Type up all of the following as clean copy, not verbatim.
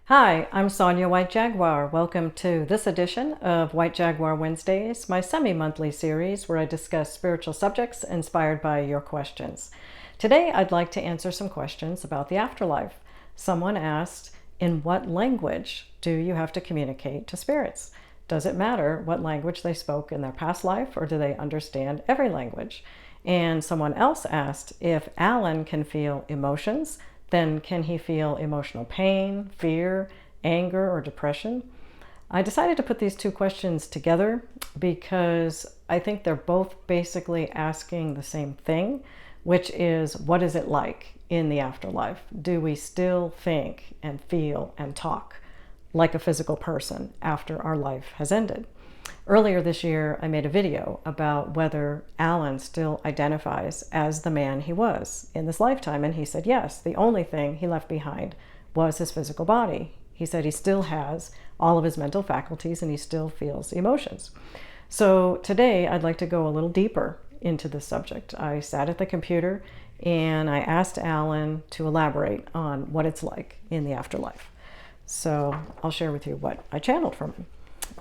Hi, I'm Sonya White Jaguar. Welcome to this edition of White Jaguar Wednesdays, my semi-monthly series where I discuss spiritual subjects inspired by your questions. Today, I'd like to answer some questions about the afterlife. Someone asked, in what language do you have to communicate to spirits? Does it matter what language they spoke in their past life, or do they understand every language? And someone else asked if Alan can feel emotions, then can he feel emotional pain, fear, anger, or depression? I decided to put these two questions together because I think they're both basically asking the same thing, which is, what is it like in the afterlife? Do we still think and feel and talk like a physical person after our life has ended? Earlier this year, I made a video about whether Alan still identifies as the man he was in this lifetime, and he said yes. The only thing he left behind was his physical body. He said he still has all of his mental faculties and he still feels emotions. So today, I'd like to go a little deeper into this subject. I sat at the computer and I asked Alan to elaborate on what it's like in the afterlife. So I'll share with you what I channeled from him.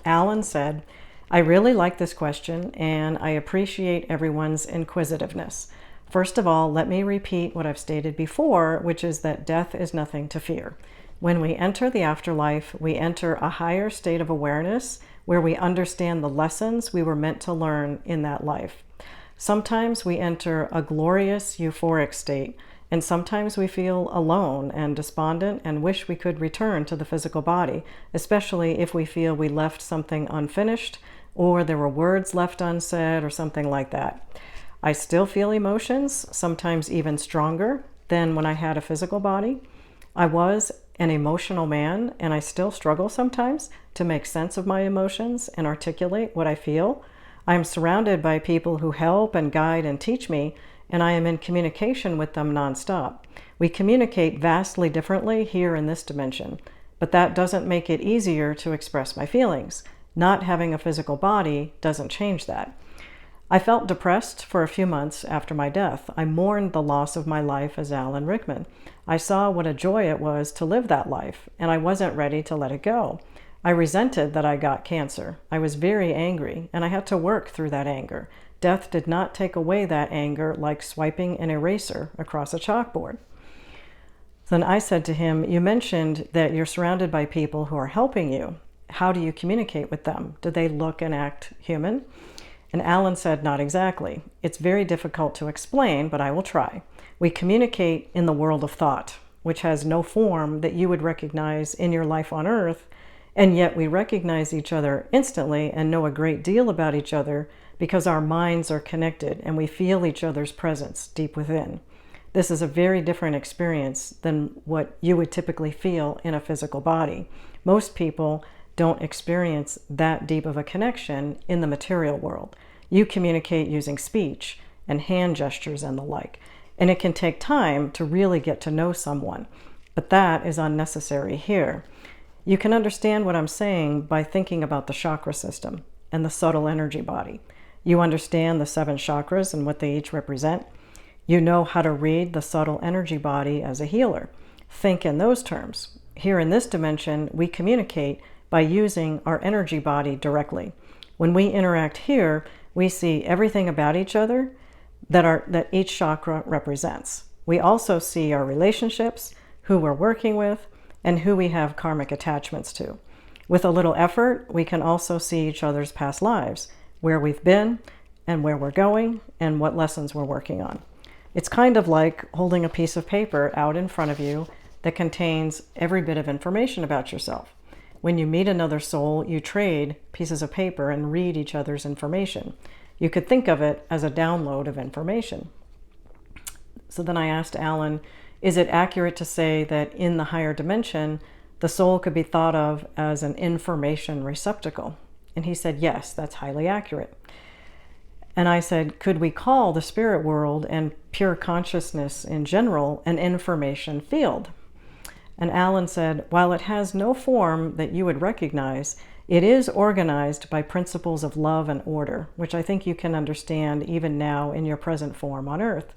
Alan said, I really like this question and I appreciate everyone's inquisitiveness. First of all, let me repeat what I've stated before, which is that death is nothing to fear. When we enter the afterlife, we enter a higher state of awareness where we understand the lessons we were meant to learn in that life. Sometimes we enter a glorious, euphoric state, and sometimes we feel alone and despondent and wish we could return to the physical body, especially if we feel we left something unfinished or there were words left unsaid or something like that. I still feel emotions, sometimes even stronger than when I had a physical body. I was an emotional man and I still struggle sometimes to make sense of my emotions and articulate what I feel. I am surrounded by people who help and guide and teach me, and I am in communication with them nonstop. We communicate vastly differently here in this dimension, but that doesn't make it easier to express my feelings. Not having a physical body doesn't change that. I felt depressed for a few months after my death. I mourned the loss of my life as Alan Rickman. I saw what a joy it was to live that life, and I wasn't ready to let it go. I resented that I got cancer. I was very angry, and I had to work through that anger. Death did not take away that anger like swiping an eraser across a chalkboard. Then I said to him, you mentioned that you're surrounded by people who are helping you. How do you communicate with them? Do they look and act human? And Alan said, not exactly. It's very difficult to explain, but I will try. We communicate in the world of thought, which has no form that you would recognize in your life on Earth, and yet we recognize each other instantly and know a great deal about each other because our minds are connected and we feel each other's presence deep within. This is a very different experience than what you would typically feel in a physical body. Most people don't experience that deep of a connection in the material world. You communicate using speech and hand gestures and the like, and it can take time to really get to know someone, but that is unnecessary here. You can understand what I'm saying by thinking about the chakra system and the subtle energy body. You understand the 7 chakras and what they each represent. You know how to read the subtle energy body as a healer. Think in those terms. Here in this dimension, we communicate by using our energy body directly. When we interact here, we see everything about each other that each chakra represents. We also see our relationships, who we're working with, and who we have karmic attachments to. With a little effort, we can also see each other's past lives, where we've been and where we're going and what lessons we're working on. It's kind of like holding a piece of paper out in front of you that contains every bit of information about yourself. When you meet another soul, you trade pieces of paper and read each other's information. You could think of it as a download of information. So then I asked Alan, is it accurate to say that in the higher dimension, the soul could be thought of as an information receptacle? And he said, yes, that's highly accurate. And I said, could we call the spirit world and pure consciousness in general an information field? And Alan said, while it has no form that you would recognize, it is organized by principles of love and order, which I think you can understand even now in your present form on Earth.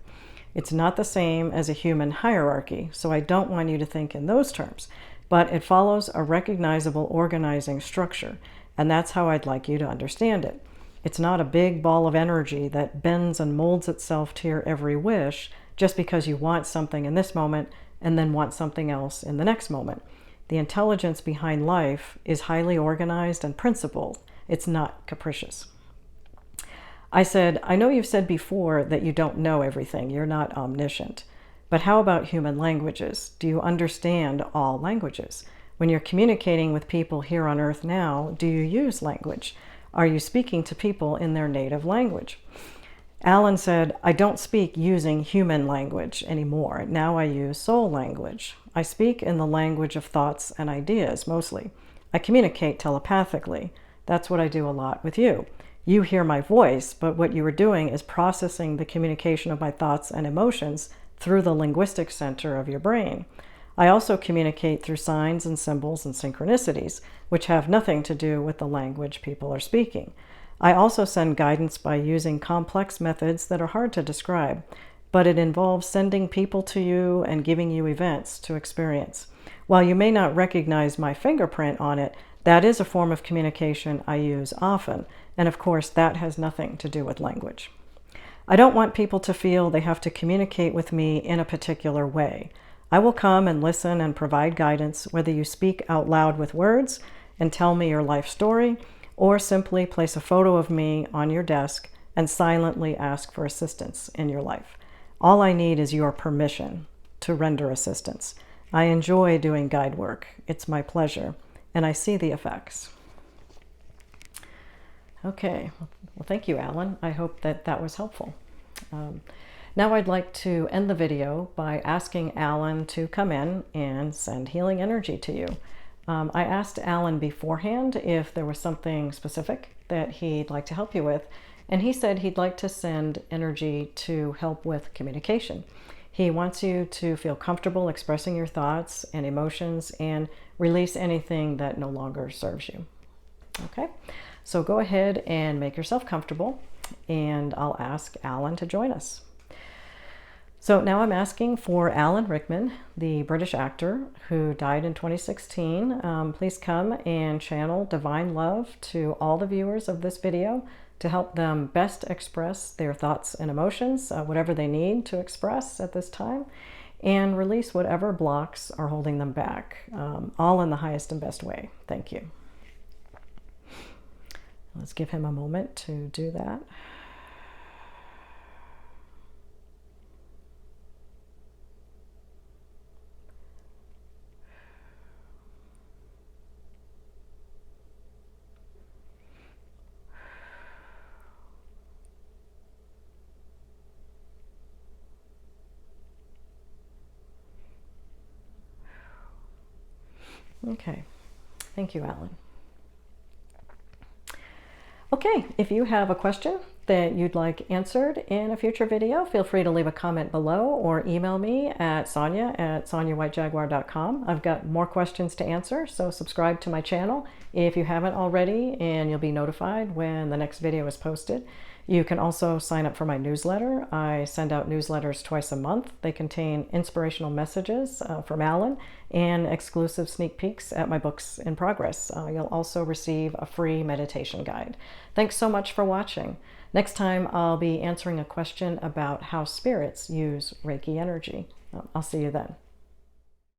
It's not the same as a human hierarchy, so I don't want you to think in those terms. but it follows a recognizable organizing structure, and that's how I'd like you to understand it. It's not a big ball of energy that bends and molds itself to your every wish just because you want something in this moment and then want something else in the next moment. The intelligence behind life is highly organized and principled. It's not capricious. I said, I know you've said before that you don't know everything. You're not omniscient. But how about human languages? Do you understand all languages? When you're communicating with people here on Earth now, do you use language? Are you speaking to people in their native language? Alan said, I don't speak using human language anymore. Now I use soul language. I speak in the language of thoughts and ideas, mostly. I communicate telepathically. That's what I do a lot with you. You hear my voice, but what you are doing is processing the communication of my thoughts and emotions through the linguistic center of your brain. I also communicate through signs and symbols and synchronicities, which have nothing to do with the language people are speaking. I also send guidance by using complex methods that are hard to describe, but it involves sending people to you and giving you events to experience. While you may not recognize my fingerprint on it, that is a form of communication I use often, and of course that has nothing to do with language. I don't want people to feel they have to communicate with me in a particular way. I will come and listen and provide guidance, whether you speak out loud with words and tell me your life story, or simply place a photo of me on your desk and silently ask for assistance in your life. All I need is your permission to render assistance. I enjoy doing guide work. It's my pleasure, and I see the effects. Okay, well, thank you, Alan. I hope that that was helpful. Now I'd like to end the video by asking Alan to come in and send healing energy to you. I asked Alan beforehand if there was something specific that he'd like to help you with, and he said he'd like to send energy to help with communication. He wants you to feel comfortable expressing your thoughts and emotions and release anything that no longer serves you. Okay, so go ahead and make yourself comfortable, and I'll ask Alan to join us. So now I'm asking for Alan Rickman, the British actor who died in 2016. Please come and channel divine love to all the viewers of this video to help them best express their thoughts and emotions, whatever they need to express at this time, and release whatever blocks are holding them back, all in the highest and best way. Thank you. Let's give him a moment to do that. Okay, thank you, Alan. Okay, if you have a question that you'd like answered in a future video, feel free to leave a comment below or email me at sonya@sonyawhitejaguar.com. I've got more questions to answer, so subscribe to my channel if you haven't already, and you'll be notified when the next video is posted. You can also sign up for my newsletter. I send out newsletters twice a month. They contain inspirational messages from Alan and exclusive sneak peeks at my books in progress. You'll also receive a free meditation guide. Thanks so much for watching. Next time I'll be answering a question about how spirits use Reiki energy. I'll see you then.